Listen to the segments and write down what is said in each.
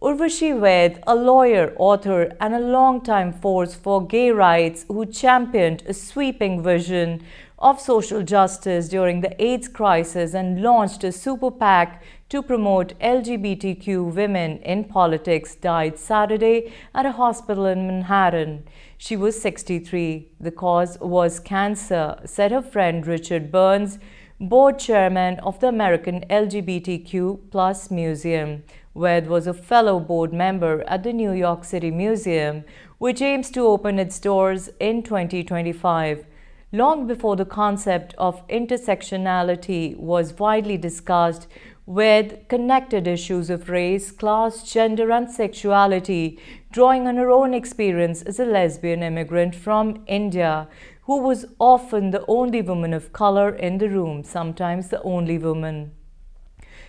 Urvashi Vaid, a lawyer, author, and a longtime force for gay rights who championed a sweeping vision of social justice during the AIDS crisis and launched a super PAC to promote LGBTQ women in politics, died Saturday at a hospital in Manhattan. She was 63. The cause was cancer, said her friend Richard Burns, board chairman of the American LGBTQ Plus Museum. Vaid was a fellow board member at the New York City Museum, which aims to open its doors in 2025. Long before the concept of intersectionality was widely discussed, Vaid connected issues of race, class, gender, and sexuality, drawing on her own experience as a lesbian immigrant from India, who was often the only woman of color in the room, sometimes the only woman.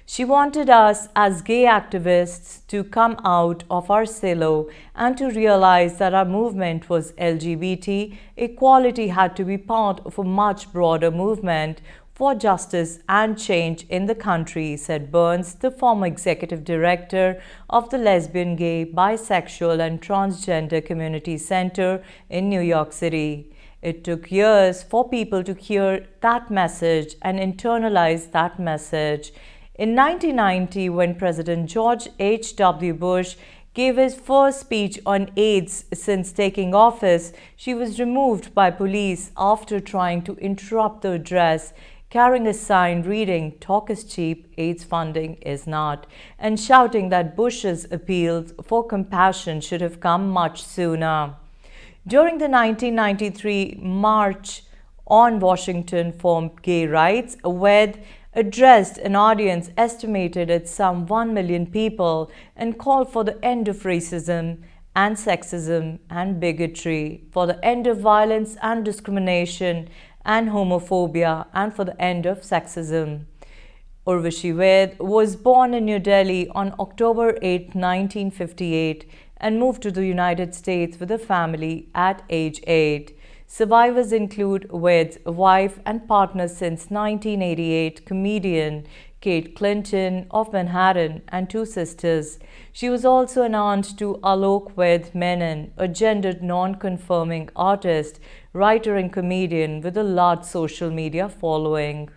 She wanted us as gay activists to come out of our silo and to realize that our movement was LGBT. Equality had to be part of a much broader movement for justice and change in the country, said Burns, the former executive director of the Lesbian, Gay, Bisexual and Transgender Community Center in New York City. It took years for people to hear that message and internalize that message. In 1990, when President George H.W. Bush gave his first speech on AIDS since taking office, she was removed by police after trying to interrupt the address, carrying a sign reading, "Talk is cheap, AIDS funding is not," and shouting that Bush's appeals for compassion should have come much sooner. During the 1993 March on Washington for Gay Rights, Vaid addressed an audience estimated at some 1 million people and called for the end of racism and sexism and bigotry, for the end of violence and discrimination and homophobia, and for the end of sexism. Urvashi Vaid was born in New Delhi on October 8, 1958 and moved to the United States with a family at age 8. Survivors include Vaid's wife and partner since 1988, comedian Kate Clinton of Manhattan, and 2 sisters. She was also an aunt to Alok Vaid Menon, a gendered non-conforming artist, writer and comedian with a large social media following.